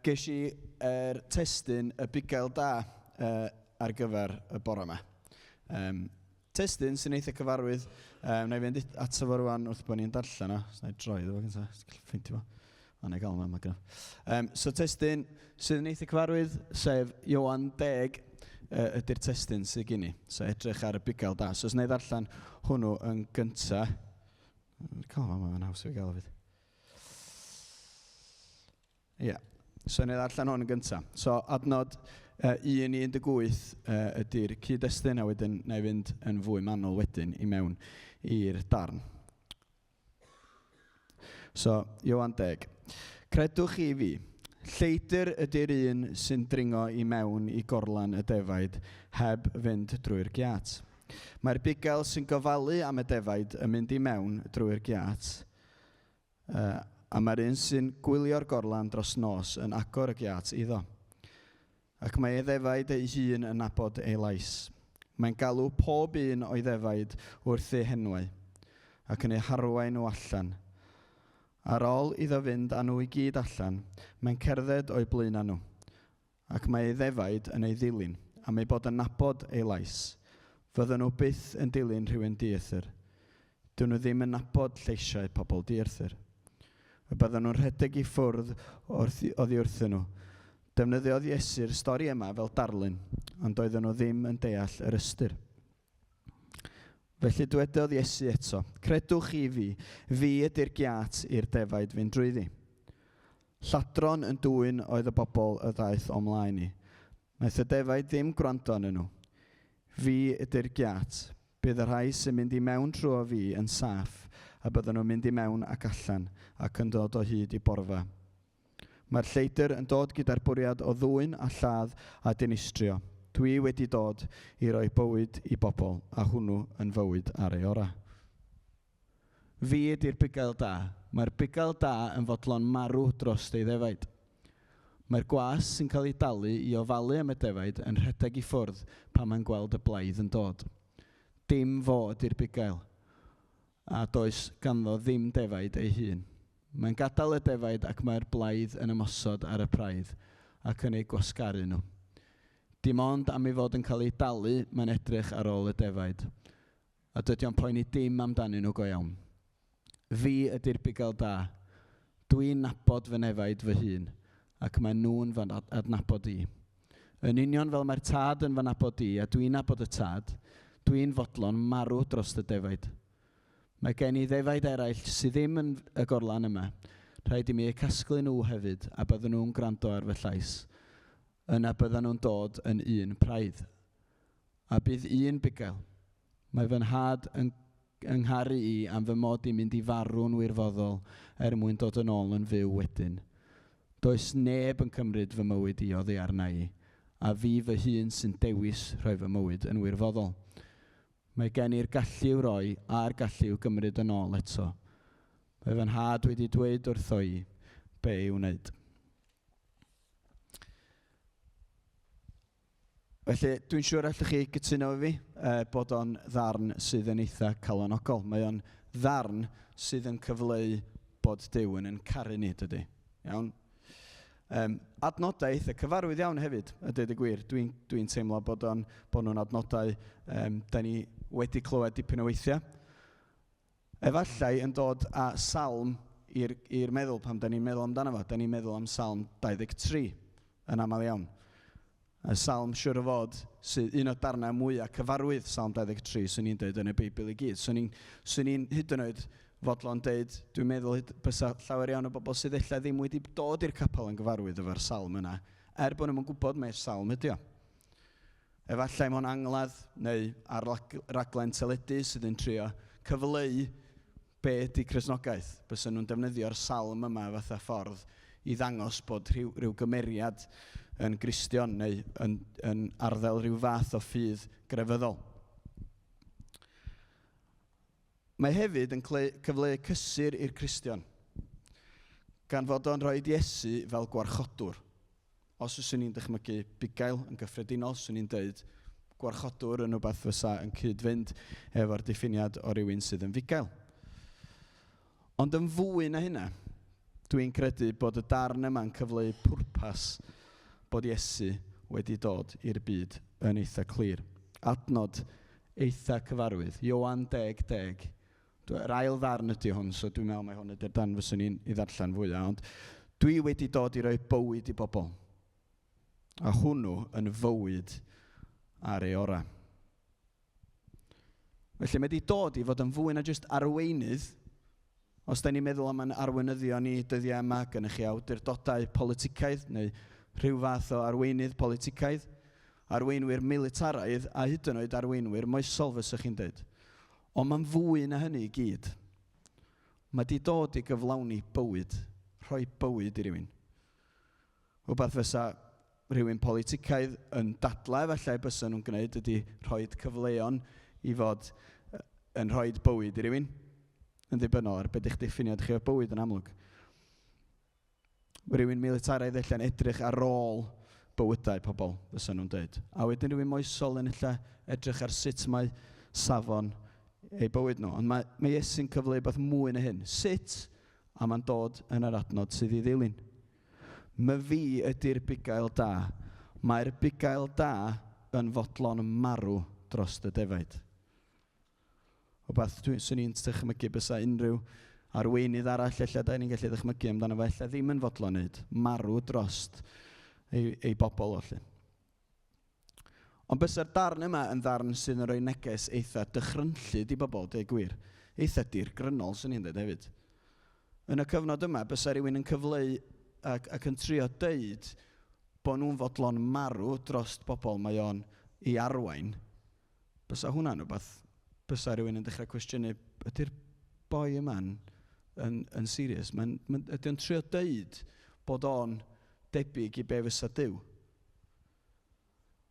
ges i testyn y Bugail da ar gyfer y bore yma. Testyn sy'n eitha cyfarwydd, na i fynd ato fo rwan wrth bod ni'n darllen o. Na i droi ddefo gyda, ffeintio fo. A na i gael yma gyda. So testyn sydd yn eitha cyfarwydd, sef Ioan 10 ydy'r testyn sydd gen i. So edrych ar y Bugail da. So os na i ddarllen hwnnw yn gynta. Cael yma, mae'n haws i gael o fyd. Ie. So na i ddarllen hwn yn gynta. So adnod 1 i 18 ydy'r cyd-destun, a wedyn na i fynd yn fwy manwl wedyn i mewn i'r darn. So, Ioan 10. Credwch i fi, lleidyr ydy'r un sy'n dringo i mewn i gorlan y defaid heb fynd drwy'r giat. Mae'r Bugail sy'n gofalu am y defaid yn mynd i mewn drwy'r giat, a mae'r un sy'n gwylio'r gorlan dros nos yn agor y giat iddo. Ac mae ei ddefaid ei hun yn nabod ei lais. Mae'n galw pob un o'i ddefaid wrth ei henwau, ac yn ei harwain nhw allan. Ar ôl iddo fynd â nhw i gyd allan, mae'n cerdded o'i blaen nhw, ac mae ei ddefaid yn ei ddilyn, am ei bod yn nabod ei lais. Fydden nhw byth yn dilyn rhywun dieithr. Dyn nhw ddim yn nabod lleisiau pobl dieithr. Y bydden nhw'n rhedeg i ffwrdd oddi wrthyn nhw. Defnyddiodd Iesu'r stori yma fel darlun, ond doedden nhw ddim yn deall yr ystyr. Felly dywedodd Iesu eto, credwch i fi ydy'r giat i'r defaid fynd drwyddi. Lladron yn dwyn oedd y bobl y ddaeth o'mlaen i. Naeth y defaid ddim gwrando arnyn nhw. Fi ydy'r giat, bydd y rhai sy'n mynd i mewn trwy fi yn saff, a bydden nhw'n mynd i mewn ac allan, ac yn dod o hyd i borfa. Mae'r lleidyr yn dod gyda'r bwriad o ddwyn a lladd a dinistrio. Dwi wedi dod i roi bywyd i bobl, a hwnnw yn fywyd ar ei ora. Fi ydy'r Bugail da. Mae'r Bugail da yn fodlon marw dros ei ddefaid. Mae'r gwas sy'n cael ei dalu i ofalu am y defaid yn rhedeg i ffwrdd pan mae'n gweld y blaidd yn dod. Dim fo ydy'r Bugail, a does ganddo ddim defaid ei hun. Mae'n gadael y defaid ac mae'r blaidd yn ymosod ar y praidd ac yn ei gwasgaru nhw. Dim ond am ei fod yn cael ei dalu, mae'n edrych ar ôl y defaid, a dydy o'n poeni dim amdanyn nhw go iawn. Fi ydy'r Bugail da. Dwi'n nabod fy nefaid fy hun, ac mae nhw'n fy adnabod i. Yn union fel mae'r tad yn fy nabod i, a dwi'n nabod y tad, dwi'n fodlon marw dros y defaid. Mae gen i ddefaid eraill sydd ddim yn y gorlan yma. Rhaid i mi eu casglu nhw hefyd, a bydden nhw'n gwrando ar fy llais. Yna bydden nhw'n dod yn un praidd. A bydd un Bugail. Mae fy nhad yn ngharu i am fy mod i mynd i farw'n wirfoddol mwyn dod yn ôl yn fyw wedyn. Does neb yn cymryd fy mywyd i oddi arna i, a fi fy hun sy'n dewis rhoi fy mywyd yn wirfoddol. Mae gen i'r gallu roi a'r gallu gymryd yn ôl eto. Mae fy nhad wedi dweud wrtho i be i'w wneud. Felly, dwi'n siŵr allwch chi gytuno fi bod o'n ddarn sydd yn eitha calonogol. Mae o'n ddarn sydd yn cyfleu bod Duw yn caru ni, dydy. Iawn? Adnodau eitha cyfarwydd iawn hefyd, a dweud y gwir. Dwi'n teimlo bod nhw'n adnodau da ni wedi clywed dipyn o weithiau. Efallai yn dod â salm i'r meddwl pan da ni'n meddwl amdano fo. Da ni'n meddwl am salm 23 yn aml iawn. Y salm siwr o fod sydd un o darnau mwyaf cyfarwydd salm 23 swn i'n dweud yn y Beibl i gyd. Swn i'n hyd yn oed fodlon dweud, dwi'n meddwl bysa llawer iawn o bobl sydd ella ddim wedi dod i'r capel yn gyfarwydd efo'r salm yna, bod nhw'n gwybod mae'r salm ydi o. Efallai mewn angladd neu ar raglen teledu sydd yn trio cyfleu be ydy Cristnogaeth. Bysa nhw'n defnyddio'r salm yma fatha ffordd i ddangos bod rhyw gymeriad yn Gristion neu yn arddel rhyw fath o ffydd grefyddol. Mae hefyd yn cyfleu cysur i'r Cristion, gan fod o'n rhoi Iesu fel gwarchodwr. Os yswn i'n dychmygu Bugail yn gyffredinol, swn i'n dweud gwarchodwr yn rhywbeth fysa yn cyd-fynd efo'r diffiniad o rywun sydd yn fugail. Ond yn fwy na hynna, Dwi'n credu bod y darn yma'n cyfleu pwrpas bod Iesu wedi dod i'r byd yn eitha clir. Adnod eitha cyfarwydd. Ioan 10:10. Yr ail ddarn ydy hwn, so dwi'n meddwl mai hwn ydy'r darn fyswn i'n ei ddarllen fwyaf. Ond dwi wedi dod i roi bywyd i bobl. A hwnnw yn fywyd ar ei ora. Felly mae wedi dod i fod yn fwy na jyst arweinydd. Os da ni'n meddwl am yn arweinyddio ni dyddiau yma, gyda chi awdurdodau politicaidd neu rhyw fath o arweinydd politicaidd, arweinwyr militaraidd a hyd yn oed arweinwyr moesol fysych chi'n dweud. Ond mae'n fwy na hynny i gyd. Mae wedi dod i gyflawni bywyd, rhoi bywyd i rywun. Rhywbeth fysa rhywun politicaidd yn dadlau efallai bysa nhw'n gwneud ydy rhoi cyfleon i fod yn rhoi bywyd i rywun. Yn ddibynnol ar beth eich diffiniad chi o bywyd yn amlwg. Rhywun militaraidd ella'n edrych ar ôl bywydau pobl, fysa nhw'n dweud. A wedyn rhywun moesol yn edrych ar sut mae safon eu bywyd nhw. Ond mae Iesu'n cyfleu beth mwy na hyn. Sut? A mae'n dod yn yr adnod sydd i ddilyn. Mae fi ydy'r bugail da. Mae'r bugail da yn fodlon marw dros y defaid. Rhywbeth swn i'n dychmygu bysa unrhyw arweinydd arall ella da ni'n gallu ddychmygu amdano fe ella ddim yn fodlon wneud. Marw drost ei bobl olli. Ond bysa'r darn yma yn ddarn sydd yn rhoi neges eitha dychrynllyd i bobl, dweud gwir. Eitha dirgrynol, swn i'n dweud hefyd. Yn y cyfnod yma, bysa rhywun yn cyfleu ac yn trio dweud bod nhw'n fodlon marw drost bobl mae o'n ei arwain. Bysa hwnna'n rhywbeth. Bysa rhywun yn dechrau cwestiynu, ydy'r boi yma yn serious? Ydy o'n trio dweud bod o'n debyg i be fysa Duw?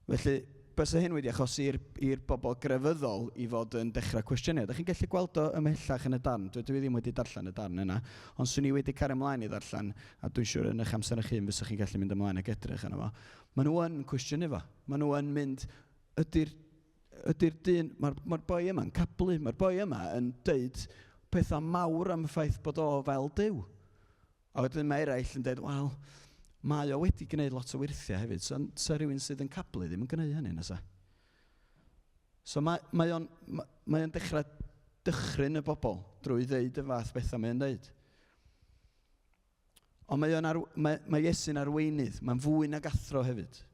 Felly, bysa hyn wedi achosi i'r bobl grefyddol i fod yn dechrau cwestiynu. Dych chi'n gallu gweld o ymhellach yn y darn. Dwi ddim wedi darllen y darn yna, ond swn i wedi cario ymlaen i darllen, a dwi'n siŵr yn eich amser eich hun fysa chi'n gallu mynd ymlaen ag edrych yna fo. Maen nhw yn cwestiynu fo. Maen nhw yn mynd, ydy'r dyn, mae'r boi yma'n cablu, mae'r boi yma yn dweud pethau mawr am y ffaith bod o fel Duw. A wedyn mae eraill yn dweud, wel, mae o wedi gwneud lot o wirthiau hefyd, so rhywun sydd yn cablu ddim yn gwneud hynny nesa. So mae o'n dechrau dychryn y bobl drwy ddeud y fath bethau mae'n dweud. Ond mae Iesu'n arweinydd, mae'n fwy nag athro hefyd.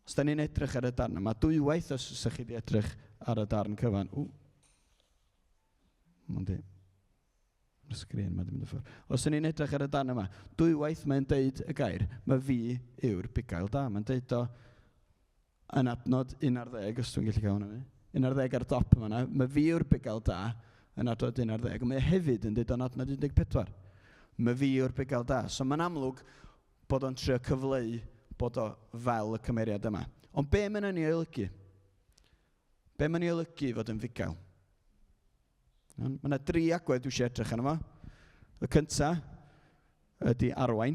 Os da ni'n edrych ar y darn yma, dwywaith os ydych chi wedi edrych ar y darn cyfan. Y sgrin yma wedi mynd y ffwrdd. Os da ni'n edrych ar y darn yma, dwywaith mae'n deud y gair, mae fi yw'r bugail da. Mae'n deud o yn adnod 11, os dwi'n gallu cael hwnna fi. 11 ar dop yma, mae fi yw'r bugail da yn adnod 11. Mae hefyd yn deud o'n adnod 14. Mae fi yw'r bugail da. So mae'n amlwg bod o'n trio cyfleu bod o fel y cymeriad yma. Ond be mae'n ei olygu? Be mae'n ei olygu fod yn fugail? Mae yna 3 agwedd dwi eisiau edrych arno fo. Y cyntaf ydy arwain.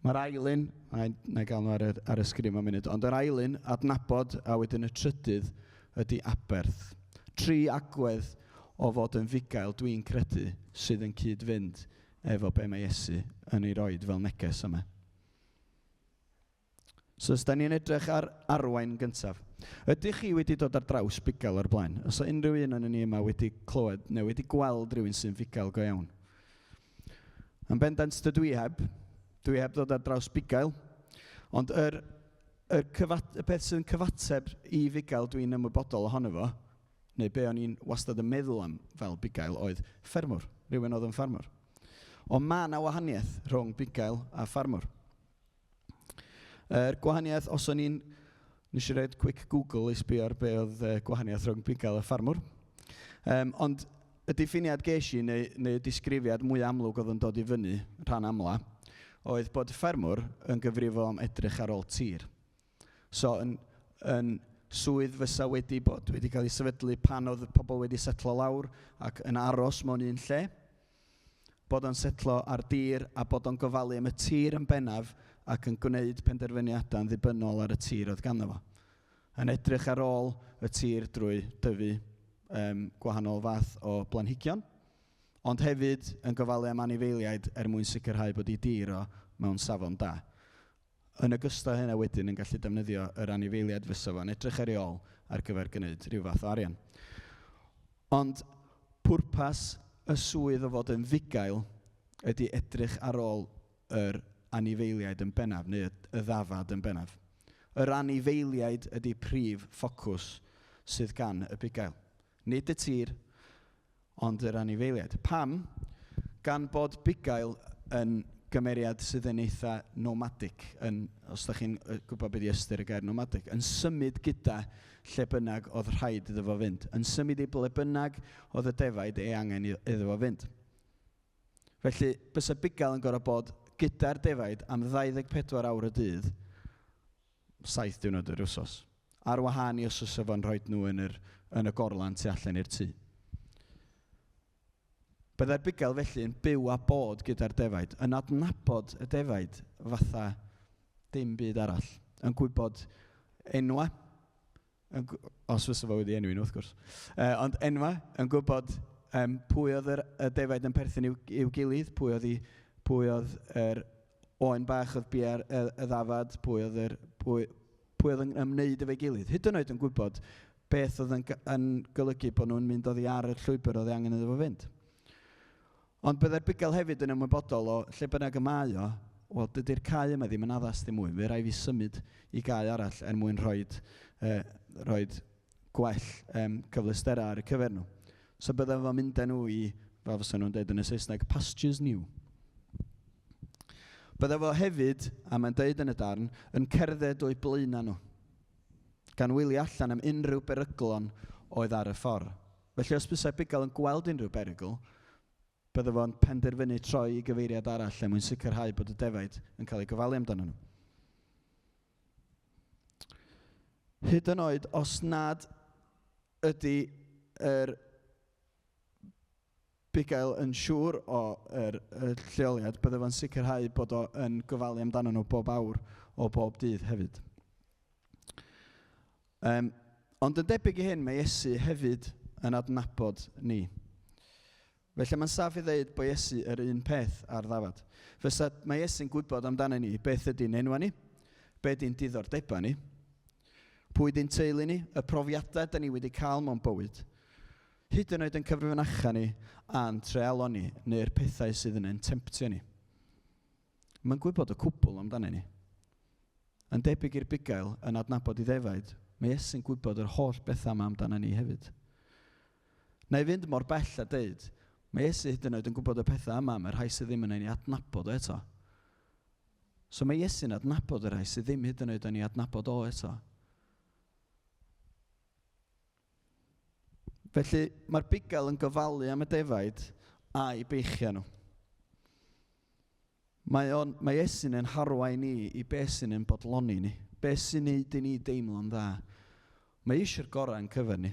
Mae'r ailyn, na i gael nhw ar y sgrin am munud, ond yr ailyn adnabod a wedyn y trydydd ydy aberth. 3 agwedd o fod yn fugail dwi'n credu sydd yn cyd-fynd efo be mae Iesu yn ei roed fel neges yma. So, os da ni'n edrych ar arwain gyntaf, ydych chi wedi dod ar draws bugail o'r blaen? Os o unrhyw un yn ni yma wedi clywed neu wedi gweld rhywun sy'n fugail go iawn? Yn bendant dwi heb dod ar draws bugail, ond y peth sy'n cyfateb i fugail dwi'n ymwybodol ohono fo, neu be o'n i'n wastad yn meddwl am fel bugail oedd ffermwr, rhywun oedd yn ffarmwr. Ond mae yna wahaniaeth rhwng bugail a ffarmwr. Gwahaniaeth, os o'n i'n nes i roed quick Google i sbio ar be oedd gwahaniaeth rhwng bugail a ffarmwr. Ond y diffiniad ges i, neu disgrifiad mwy amlwg oedd yn dod i fyny, rhan amla, oedd bod ffarmwr yn gyfrifol am edrych ar ôl tir. So, yn swydd fysa wedi cael ei sefydlu pan oedd y pobl wedi setlo lawr ac yn aros mewn un lle, bod o'n setlo ar dir a bod o'n gofalu am y tir yn bennaf ac yn gwneud penderfyniadau yn ddibynnol ar y tir oedd ganddo fo. Yn edrych ar ôl y tir drwy dyfu gwahanol fath o blanhigion, ond hefyd yn gofalu am anifeiliaid mwyn sicrhau bod ei diro mewn safon da. Yn ogystal hynna wedyn yn gallu defnyddio yr anifeiliaid fysa fo'n edrych ar ei ôl ar gyfer gwneud rhyw fath o arian. Ond pwrpas y swydd o fod yn fugail ydy edrych ar ôl yr anifeiliaid yn bennaf, neu y ddafad yn bennaf. Yr anifeiliaid ydy prif ffocws sydd gan y bugail. Nid y tir, ond yr anifeiliaid. Pam? Gan bod bugail yn gymeriad sydd yn eitha nomadic, os da chi'n gwybod beth i ystyr y gair nomadic, yn symud gyda lle bynnag oedd rhaid iddo fo fynd. Yn symud i ble bynnag oedd y defaid ei angen iddo fo fynd. Felly, bysa bugail yn gorfod bod gyda'r defaid am 24 awr y dydd, 7 diwrnod yr wsos. Ar wahân i os oes efo'n rhoi nhw yn y gorlan tu allan i'r tŷ. Byddai'r bugail felly yn byw a bod gyda'r defaid, yn adnabod y defaid fatha dim byd arall, yn gwybod enwa, os fysa fo wedi enw nhw wrth gwrs, ond enwa, yn gwybod pwy oedd y defaid yn perthyn i'w gilydd, pwy oedd yr oen bach oedd bia'r y ddafad, pwy oedd yn ymwneud efo'i gilydd. Hyd yn oed yn gwybod beth oedd yn golygu bod nhw'n mynd oddi ar y llwybr oedd angen iddo fo fynd. Ond byddai'r bugail hefyd yn ymwybodol o lle bynnag y mae o, wel, dydy'r cae yma ddim yn addas dim mwy. Fe rai fi symud i gae arall mwyn rhoi gwell cyfleusterau ar y cyfer nhw. So byddai fo'n mynd â nhw i, fel fysa nhw'n dweud yn y Saesneg, pastures new. Byddai fo hefyd, a mae'n dweud yn y darn, yn cerdded o'i blaena nhw, gan wylio allan am unrhyw beryglon oedd ar y ffordd. Felly os bysau bugail yn gweld unrhyw berygl, byddai fo'n penderfynu troi i gyfeiriad arall mwyn sicrhau bod y defaid yn cael ei gofalu amdano nhw. Hyd yn oed, os nad ydy yr bugail yn siŵr o'r lleoliad, byddai fo'n sicrhau bod o'n gofalu amdano nhw bob awr o bob dydd hefyd. Ond yn debyg i hyn, mae Iesu hefyd yn adnabod ni. Felly mae'n saff i ddeud bod Iesu yr un peth ar ddafad. Fysa mae Iesu'n gwybod amdano ni beth ydy'n enwa ni, beth ydy'n diddordeba ni, pwy ydy'n teulu ni, y profiadau da ni wedi cael mewn bywyd, hyd yn oed yn cyfrifynacha ni a'n trealo ni, neu'r pethau sydd yn temptio ni. Mae'n gwybod y cwbl amdano ni. Yn debyg i'r bugail yn adnabod i defaid, mae Iesu'n gwybod yr holl bethau yma amdano ni hefyd. Na i fynd mor bell a deud, mae Iesu hyd yn oed yn gwybod y pethau yma, mae'r rhai sydd ddim yn ei adnabod o eto. So mae Iesu'n adnabod yr rhai sydd ddim hyd yn oed yn ei adnabod o eto. Felly mae'r bugail yn gofalu am y defaid a'i beichio nhw. Mae Iesu'n yn harwain ni i beth sy'n yn bodloni ni, beth sy'n neud i ni deimlo'n dda. Mae eisiau'r gorau yn cyfer ni.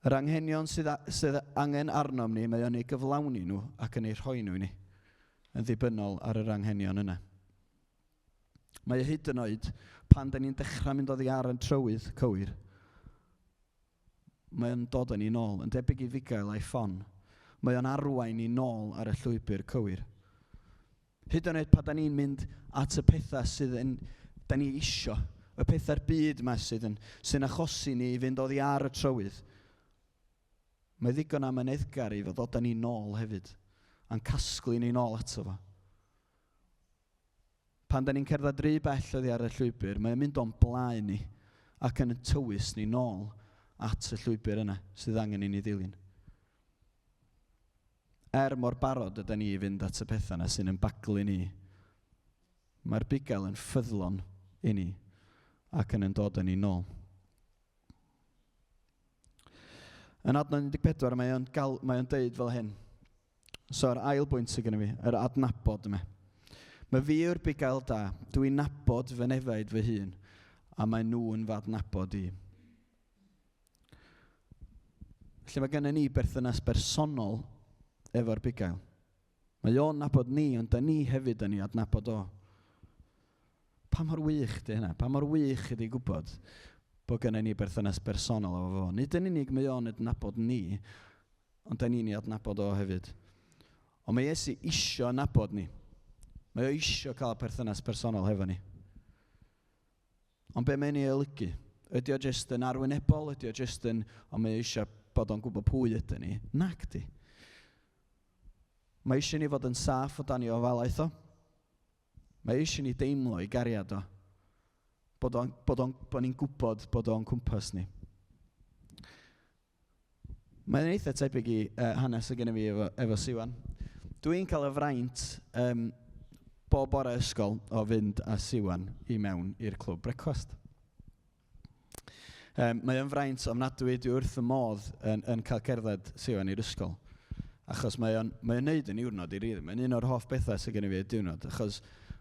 Yr anghenion sydd angen arnom ni, mae o'n ei gyflawni nhw ac yn ei rhoi nhw i ni, yn ddibynnol ar yr anghenion yna. Mae hyd yn oed, pan da ni'n dechrau mynd oddi ar yn trywydd cywir, mae o'n dod â ni nôl, yn debyg i fugail a'i ffon. Mae o'n arwain ni nôl ar y llwybr cywir. Hyd yn oed pan da ni'n mynd at y pethau sydd da ni isio, y pethau'r byd yma sy'n achosi ni i fynd oddi ar y trywydd. Mae ddigon am yn eiddgar i fod â ni nôl hefyd, a'n casglu ni nôl ato fo. Pan da ni'n cerdded rhy bell oddi ar y llwybr, mae'n mynd o'n blaen ni ac yn tywys ni nôl at y llwybr yna sydd angen i ni ddilyn. Mor barod ydyn ni i fynd at y pethau yna sy'n yn baglu ni, mae'r bugail yn ffyddlon i ni ac yn dod â ni nôl. Yn adnod 14 mae o'n deud fel hyn. So yr ail bwynt sydd gennym fi, yr adnabod yma. Mae fi yw'r bugail da, dwi'n nabod fy nefaid fy hun, a mae nhw'n fy adnabod i. Felly mae gennym ni berthynas bersonol efo'r bugail. Mae o'n nabod ni, ond da ni hefyd yn ei adnabod o. Pa mor wych di hynna? Pa mor wych ydi gwybod bod gennym ni berthynas bersonol efo fo? Nid yn unig mae o'n adnabod ni, ond da ni'n ei adnabod o hefyd. Ond mae Iesu isio nabod ni. Mae o isio cael perthynas personol hefo ni. Ond be mae'n ei olygu? Ydy o jyst yn arwynebol? Ydy o jyst yn, ond mae eisiau bod o'n gwybod pwy ydyn ni? Nac di. Mae eisiau ni fod yn saff o dan i ofalaeth o. Mae eisiau ni deimlo i gariad o. Bod ni'n gwybod bod o'n cwmpas ni. Mae'n eitha tebyg i hanes y gen i fi efo Sioan. Dwi'n cael y fraint bob bore ysgol o fynd â Sioan i mewn i'r clwb brecwast. Mae o'n fraint ofnadwy, dwi wrth y modd yn cael cerdded Sioan i'r ysgol. Achos mae o'n neud yn diwrnod i rydw. Mae'n un o'r hoff bethau sydd gen i fi y diwrnod. Achos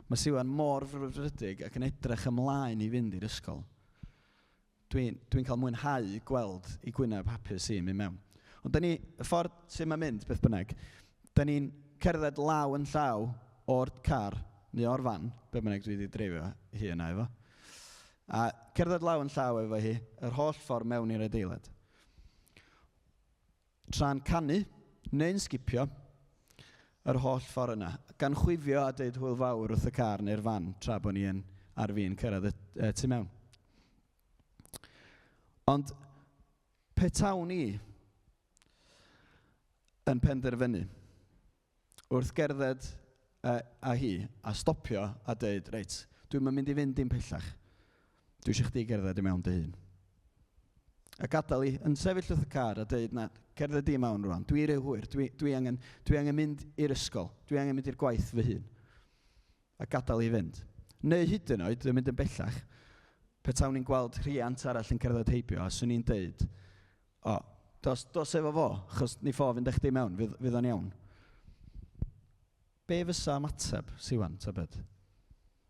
mae Sioan mor frwdfrydig ac yn edrych ymlaen i fynd i'r ysgol. Dwi'n cael mwynhau gweld i gwyneb hapus i'n mynd mewn. Ond y ffordd sy'n mae'n mynd, beth bynnag, da ni'n cerdded law yn llaw o'r car, neu o'r fan, be bynnag dwi wedi dreifio hi yna efo. A cerdded law yn llaw efo hi, yr holl ffordd mewn i'r adeilad. Tra'n canu, neu'n sgipio, yr holl ffordd yna. Gan chwifio a deud hwyl fawr wrth y car neu'r fan, tra bod ni ar fi'n cerdded tu mewn. Ond, petawn ni yn penderfynu wrth gerdded a hi a stopio a deud, reit, dwi'n mynd i fynd dim pellach. Dwi eisiau chdi gerdded i mewn dy hun. A gadael i yn sefyll wrth y car a deud, na, cerdded i mewn rwan. Dwi rhyw hwyr, dwi angen mynd i'r ysgol. Dwi angen mynd i'r gwaith fy hun. A gadael i fynd. Neu hyd yn oed, dwi'n mynd yn bellach. Petawn ni'n gweld rhiant arall yn cerdded heibio, a swn i'n deud, dos efo fo, achos ni ffo fynd eich di mewn, fydd o'n iawn. Be fysa ymateb, Sioan, ta beth?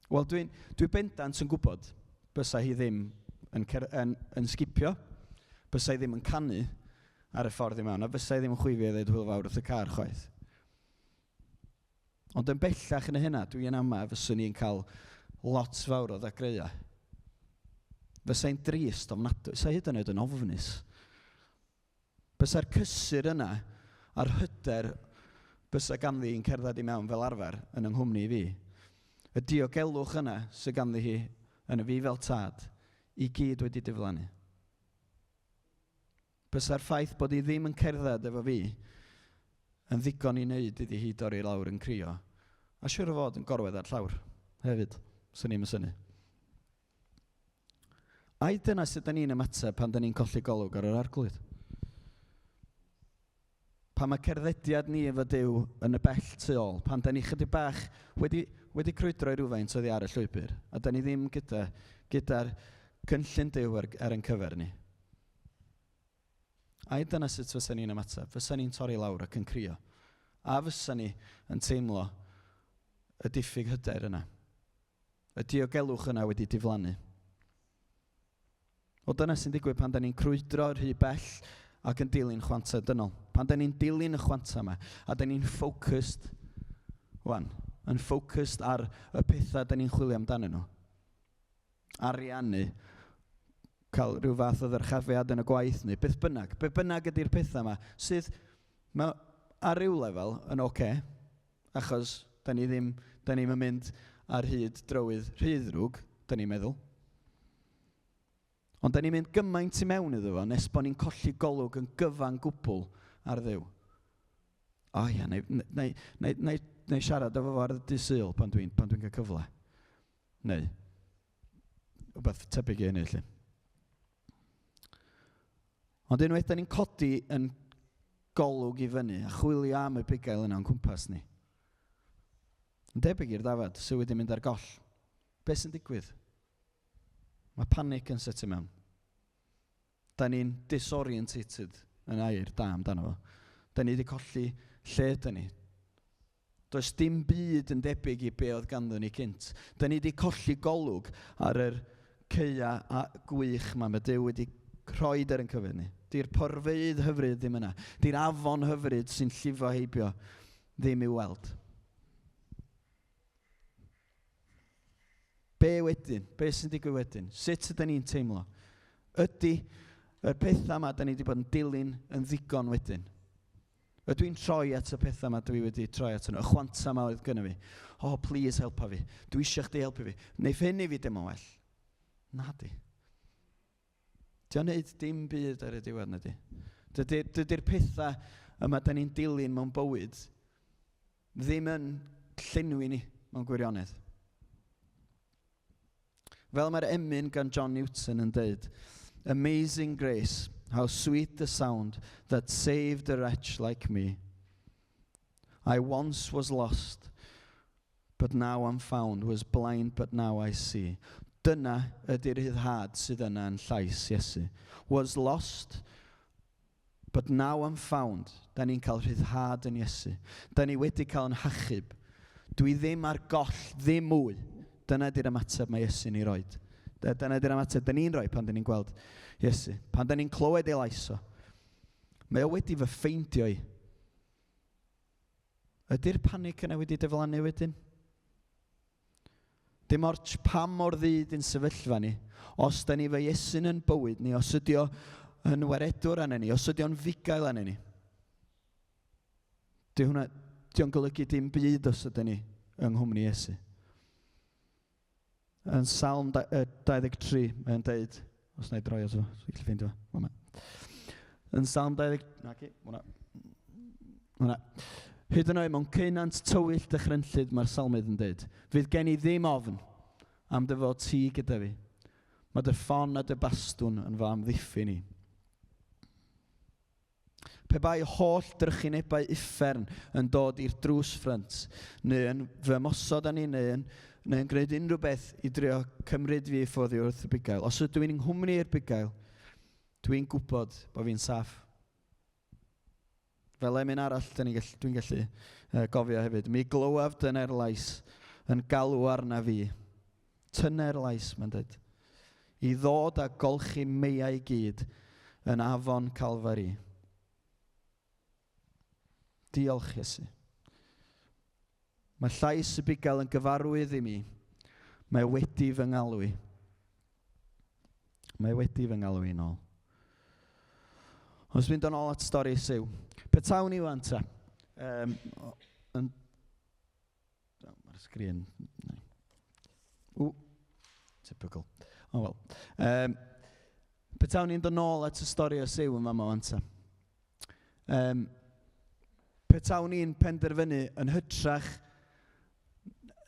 Wel, dwi bendant yn gwybod bysa hi ddim yn sgipio, bysa hi ddim yn canu ar y ffordd i mewn, a bysa hi ddim yn chwifio i ddeud hwyl fawr wrth y car chwaith. Ond yn bellach yn y hynna, dwi'n ama fyswn ni'n cael lot fawr o ddagreuau. Fysa'n drist ofnadwy, fysa hyd yn oed yn ofnus. Bysa'r cysur yna a'r hyder bysa ganddi hi'n cerdded i mewn fel arfer yn nghwmni i fi. Y diogelwch yna sy'n ganddi hi yn y fi fel tad i gyd wedi diflannu. Bysa'r ffaith bod hi ddim yn cerdded efo fi yn ddigon i wneud iddi hi dorri lawr yn crio. A siwr o fod yn gorwedd ar llawr hefyd, sy'n ni'n mysynu. A dyna sut da ni'n ymateb pan da ni'n colli golwg ar yr arglwydd. Pan mae cerddediad ni efo Duw yn y bell tu ôl, pan da ni chydig bach wedi crwydro i rywfaint oddi ar y llwybr, a da ni ddim gyda'r cynllun Duw ar ein cyfer ni. A dyna sut fysa ni'n ymateb. Fysa ni'n torri lawr ac yn crio. A fysa ni yn teimlo y diffyg hyder yna. Y diogelwch yna wedi diflannu. O dyna sy'n digwydd pan da ni'n crwydro rhy bell ac yn dilyn chwanta dynol. Pan da ni'n dilyn y chwanta yma, a da ni'n focused, yn focused ar y pethau da ni'n chwilio amdanyn nhw. Ariannu, cael rhyw fath o ddyrchafiad yn y gwaith ni, beth bynnag ydy'r pethau yma, sydd ar ryw lefel yn oce, achos da ni'n mynd ar hyd drywydd rhyddrwg, da ni'n meddwl. Ond da ni'n mynd gymaint i mewn iddo fo, nes bod ni'n colli golwg yn gyfan gwbl ar Dduw. O ia, neu siarad efo fo ar y dydd Sul pan dwi'n cael cyfle. Neu, rhywbeth tebyg i hynny, lle. Ond unwaith da ni'n codi yn golwg i fyny a chwilio am y Bugail yna o'n cwmpas ni. Yn debyg i'r dafod sydd wedi mynd ar goll. Be sy'n digwydd? Mae panic yn set i mewn. Da ni'n disorientated yn air da amdano fo. Da ni wedi colli lle da ni. Does dim byd yn debyg i be oedd ganddo ni cynt. Da ni wedi colli golwg ar yr ceia gwych mae Duw wedi rhoid ar yn cyfer ni. Di'r porfeydd hyfryd ddim yna. Di'r afon hyfryd sy'n llifo heibio ddim i'w weld. Be wedyn? Be sy'n digwydd wedyn? Sut ydyn ni'n teimlo? Ydy y pethau yma da ni wedi bod yn dilyn yn ddigon wedyn? Ydw i'n troi at y pethau yma dwi wedi troi at nhw. Y chwanta yma oedd gyda fi. Please helpa fi. Dwi eisiau chdi helpu fi. Neith hyn i fi dim o well. Na di. Di o'n neud dim byd ar y diwedd na di. Dydy'r pethau yma da ni'n dilyn mewn bywyd ddim yn llenwi ni mewn gwirionedd. Fel mae'r emyn gan John Newton yn dweud, Amazing grace, how sweet the sound that saved a wretch like me. I once was lost, but now I'm found, was blind, but now I see. Dyna ydy'r rhyddhad sydd yna yn llais Iesu. Was lost, but now I'm found. Da ni'n cael rhyddhad yn Iesu. Da ni wedi cael yn hachub. Dwi ddim ar goll, ddim mwy. Dyna ydy'r ymateb mae Iesu'n ei roed. Dyna ydy'r ymateb da ni'n rhoi pan da ni'n gweld Iesu. Pan da ni'n clywed ei lais o. Mae o wedi fy ffeindio i. Ydy'r panig yna wedi diflannu wedyn? Dim ots pam mor ddyd yn sefyllfa ni, os da ni fe Iesu'n yn bywyd ni, os ydi o yn weredwr anna ni, os ydi o'n fugail anna ni. Di o'n golygu dim byd os ydy ni yng nghwmni Iesu. Yn Psalm 23, mae'n deud, os na i droi os o, so i'ch ffeindio fo. Yn Psalm 20, hwnna. Hyd yn oed mewn cynant tywyll dychrynllyd mae'r salmydd yn deud, fydd gen i ddim ofn am dy fod ti gyda fi. Mae dy ffon a dy bastwn yn fy amddiffyn ni. Pe bai holl drychinebau uffern yn dod i'r drws ffrynt, neu yn fy mosod â ni, neu yn gwneud unrhyw beth i drio cymryd fi ffwrdd i wrth y Bugail. Os ydw i'n nghwmni i'r Bugail, dwi'n gwybod bod fi'n saff. Fel emyn arall, dwi'n gallu gofio hefyd. Mi glywaf dyna'r lais yn galw arna fi. Tyna'r lais, mae'n dweud. I ddod a golchi meiau i gyd yn afon Calfari. Diolch, Iesu. Mae llais y Bugail yn gyfarwydd i mi. Mae wedi fy ngalw i. Mae wedi fy ngalw i nôl. Os dwi'n dod nôl at stori Iesu. Petawn Ioan ta. Mae'r sgrin. Typical. Petawn ni'n dod nôl at y stori Iesu yn fama wan ta. Petawn ni'n penderfynu yn hytrach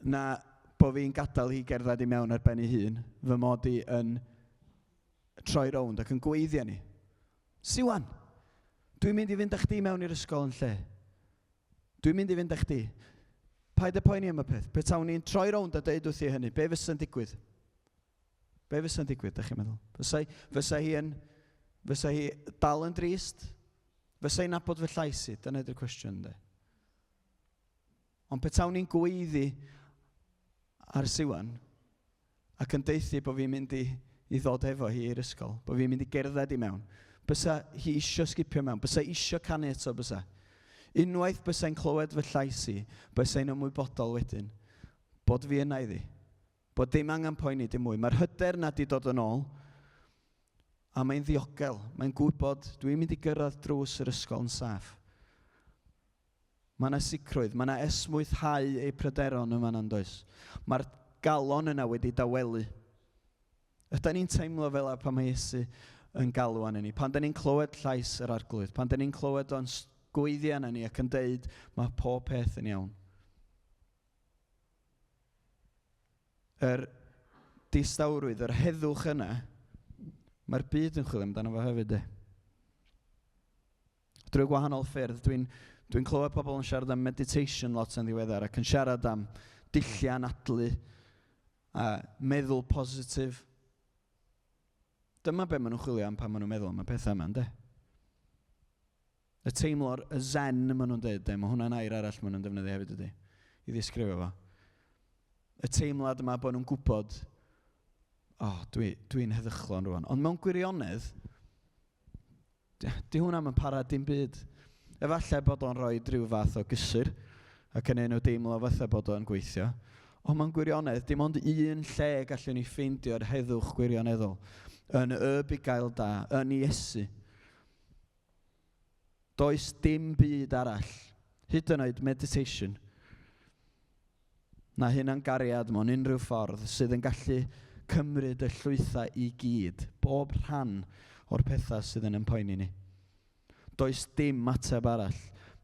na bod fi'n gadael hi gerdded i mewn ar ben ei hun, fy mod i yn troi rownd ac yn gweiddi ni. Siwan, dwi'n mynd i fynd â chdi mewn i'r ysgol yn lle. Dwi'n mynd i fynd â chdi. Paid y poeni am y peth. Petawn ni'n troi rownd a deud wrth i hynny. Be fysa'n digwydd? Be fysa'n digwydd, ydych chi'n meddwl? Fysa hi dal yn drist? Fysa hi'n nabod fy llais i? Dyna ydy'r cwestiwn, de. Ond petawn ni'n gweiddi ar Siwan ac yn deuthi bod fi'n mynd i ddod efo hi i'r ysgol, bod fi'n mynd i gerdded i mewn, bysa hi isio sgipio mewn, bysa isio canu eto, bysa. Unwaith bysa'n clywed fy llais i, bysa'n ymwybodol wedyn, bod fi yna iddi, bod dim angen poeni dim mwy. Mae'r hyder na di dod yn ôl, a mae'n ddiogel, mae'n gwybod, dwi'n mynd i gyrraedd drws yr ysgol yn saff. Mae yna sicrwydd, mae yna esmwythau ei pryderon yma na'n does. Mae'r galon yna wedi dawelu. Ydyn ni'n teimlo fel pan mae Iesu yn galw arna ni, pan da ni'n clywed llais yr arglwydd, pan da ni'n clywed o'n gweiddi arna ni ac yn deud mae pob peth yn iawn. Yr distawrwydd, yr heddwch yna, mae'r byd yn chwilio amdano fo hefyd. Drwy gwahanol ffyrdd, dwi'n clywed pobl yn siarad am meditation lot yn ddiweddar ac yn siarad am dullia anadlu a meddwl positif. Dyma be maen nhw'n chwilio am pan maen nhw'n meddwl am y pethau yma, ynddo? Y teimlo'r zen maen nhw'n dweud, mae hwnna'n air arall maen nhw'n defnyddio hefyd ydy, i ddisgrifio fo. Y teimlad yma bod nhw'n gwybod, dwi'n heddychlon rwan. Ond mewn gwirionedd, di hwnna'n para dim byd. Efallai bod o'n rhoi rhyw fath o gysur ac yn enw deimlo fatha bod o'n gweithio. Ond mewn gwirionedd, dim ond un lle gallwn ni ffeindio'r heddwch gwirioneddol yn y Bugail da, yn Iesu. Does dim byd arall, hyd yn oed meditation, na hynna'n gariad mewn unrhyw ffordd sydd yn gallu cymryd y llwythau i gyd, bob rhan o'r pethau sydd yn poeni ni. Does dim ateb arall,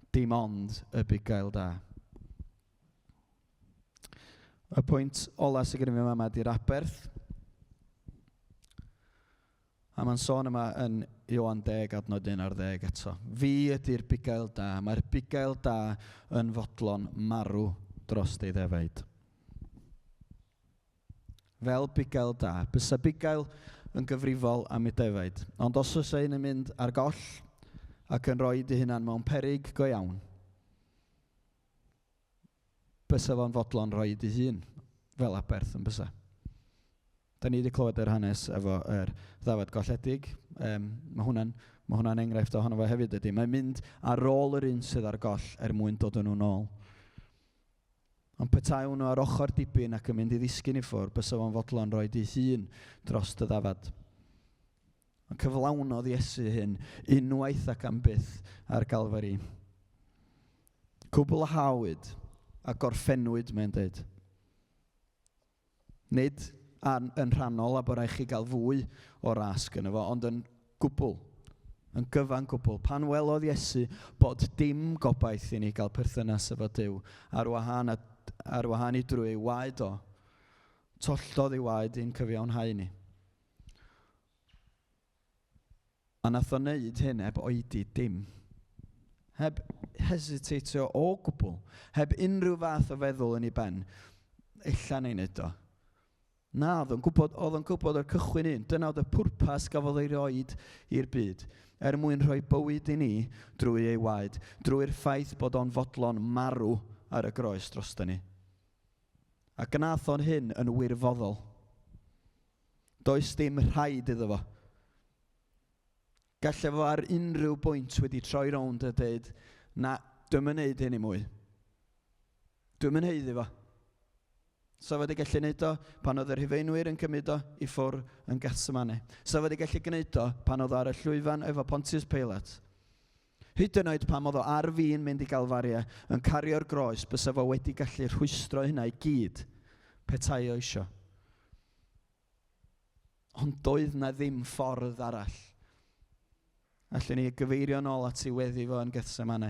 dim ond y bugail da. Y pwynt ola sydd gyda fi yma ydy'r aberth. A mae'n sôn yma yn Ioan 10 adnod 1 ar 10 eto. Fi ydy'r bugail da. Mae'r bugail da yn fodlon marw dros ei ddefaid. Fel bugail da. Bysa bugail yn gyfrifol am ei defaid. Ond os oes ein yn mynd ar goll ac yn rhoi ei hunan mewn peryg go iawn, bysa fo'n fodlon rhoi ei hun fel aberth yn bysa. Da ni wedi clywed yr hanes efo ddafad golledig. Mae hwnna'n enghraifft ohono fo hefyd ydy. Mae'n mynd ar ôl yr un sydd ar goll mwyn dod nhw'n ôl. Ond petai nhw ar ochr dipyn ac yn mynd i ddisgyn i ffwrdd, bysa fo'n fodlon rhoi ei hun dros y ddafad. Ond cyflawnodd Iesu hyn unwaith ac am byth ar Galfari. Cwbl o hawyd a gorffennwyd, mae'n dweud. Nid yn rhannol a bod rhaid chi gael fwy o rasg yna fo, ond yn gwbl, yn gyfan gwbl. Pan welodd Iesu bod dim gobaith i ni gael perthynas efo Duw ar wahân i drwy ei waed o, tolldodd ei waed i'n cyfiawnhau ni. A nath o wneud hyn heb oedi dim. Heb hesitatio o gwbl. Heb unrhyw fath o feddwl yn ei ben. Illa neu wneud o. Na, oedd o'n gwybod o'r cychwyn un. Dyna oedd y pwrpas gafodd ei roed i'r byd. Mwyn rhoi bywyd i ni drwy ei waed. Drwy'r ffaith bod o'n fodlon marw ar y groes drosto ni. A gnaeth o'n hyn yn wirfoddol. Does dim rhaid iddo fo. Galle fo ar unrhyw bwynt wedi troi rownd a dweud, na, dwi'n yn neud hyn i mwy. Dwi'n yn heiddi fo. So wedi gallu gwneud o pan oedd yr Hufeinwyr yn cymryd o i ffwrdd yn Gethsemane. So wedi gallu gwneud o pan oedd ar y llwyfan efo Pontius Pilate. Hyd yn oed pan oedd o ar fi'n mynd i Galfaria yn cario'r groes, bysa fo wedi gallu rhwystro hynna i gyd petai o isio. Ond doedd na ddim ffordd arall. Allwn ni gyfeirio nôl at ei weddi fo yn Gethsemane.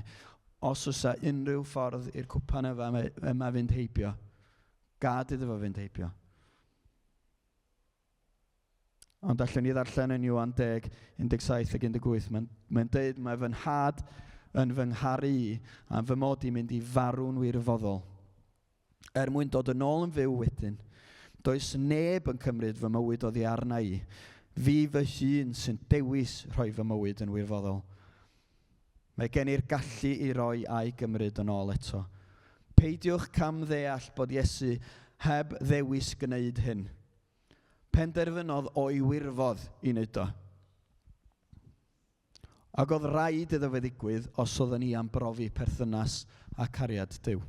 Os oes unrhyw ffordd i'r cwpan yma fynd heibio, gad iddo fo fynd heibio. Ond allwn ni ddarllen yn Ioan 10, 17 ac 18. Mae'n dweud, mae fy nhad yn fy ngharu i, a fy mod i mynd i farw'n wirfoddol. Mwyn dod yn ôl yn fyw wedyn, does neb yn cymryd fy mywyd oddi arna i. Fi fy hun sy'n dewis rhoi fy mywyd yn wirfoddol. Mae gen i'r gallu i roi a'i gymryd yn ôl eto. Peidiwch cam ddeall bod Iesu heb ddewis gwneud hyn. Penderfynodd o'i wirfodd i wneud o. Ac oedd rhaid iddo fe ddigwydd os oedden ni am brofi perthynas a cariad Duw.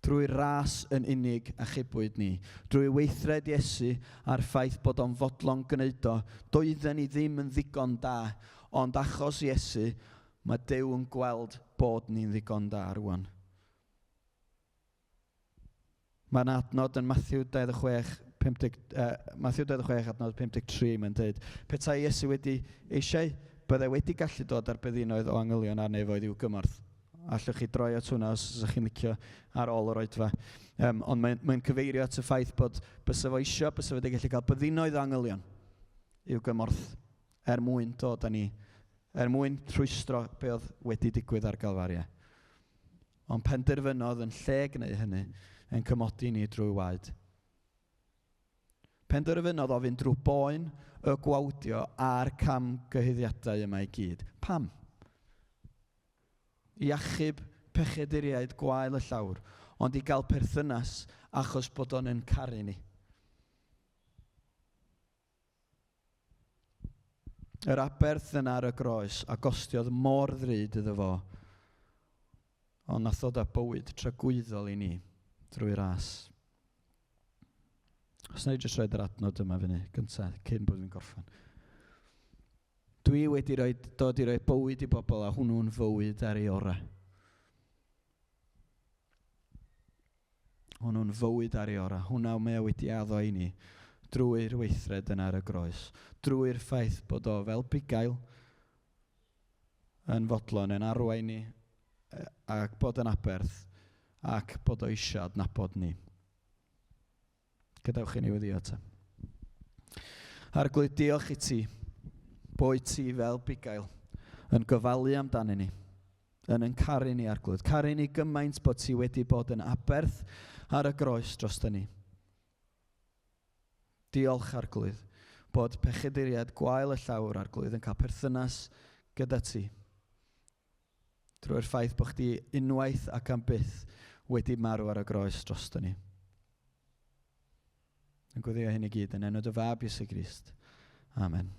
Drwy ras yn unig a chybwyd ni, drwy weithred Iesu a'r ffaith bod o'n fodlon gwneud o, doedden ni ddim yn ddigon da, ond achos Iesu, mae Duw yn gweld bod ni'n ddigon da rwan. Mae'n adnod yn Matthew 26 adnod 53, mae'n dweud, petai Iesu wedi eisiau, byddai wedi gallu dod ar byddinoedd o angylion a nefoedd i'w gymorth. Allwch chi droi at hwnna os ydych chi'n licio ar ôl yr oedfa. Ond mae'n cyfeirio at y ffaith bod bysa fo isio, bysa wedi gallu cael byddinoedd o angylion i'w gymorth mwyn dod â ni, mwyn rhwystro be oedd wedi digwydd ar Galfaria. Ond penderfynodd yn lle gwneud hynny yn cymodi ni drwy waed. Penderfynodd o fynd drwy boen y gwawdio a'r cam gyhuddiadau yma i gyd. Pam? I achub pechaduriaid gwael y llawr, ond i gael perthynas achos bod o'n yn caru ni. Yr aberth yn ar y groes a gostiodd mor ddrud iddo fo, ond nath ddod â bywyd tragwyddol i ni drwy ras. Os na i jyst roed yr adnod yma fyny, gyntaf, cyn bod fi'n gorffen. dwi wedi dod i roi bywyd i bobl a hwnnw'n fywyd ar ei orau. Hwnnw'n fywyd ar ei orau. Hwnnw mae wedi addo i ni drwy'r weithred yn ar y groes. Drwy'r ffaith bod o fel Bugail yn fodlon yn arwain ni ac bod yn aberth ac bod o eisiau adnabod ni. Gadewch i ni wedi ta. Arglwydd, diolch i ti, bod ti fel Bugail yn gofalu amdano ni, yn caru ni Arglwydd. Caru ni gymaint bod ti wedi bod yn aberth ar y groes drosto ni. Diolch Arglwydd, bod pechaduriad gwael y llawr Arglwydd yn cael perthynas gyda ti. Drwy'r ffaith bod chdi unwaith ac am byth wedi marw ar y groes drosto ni. Yn gweddio hyn i gyd yn enw dy fab Iesu Grist. Amen.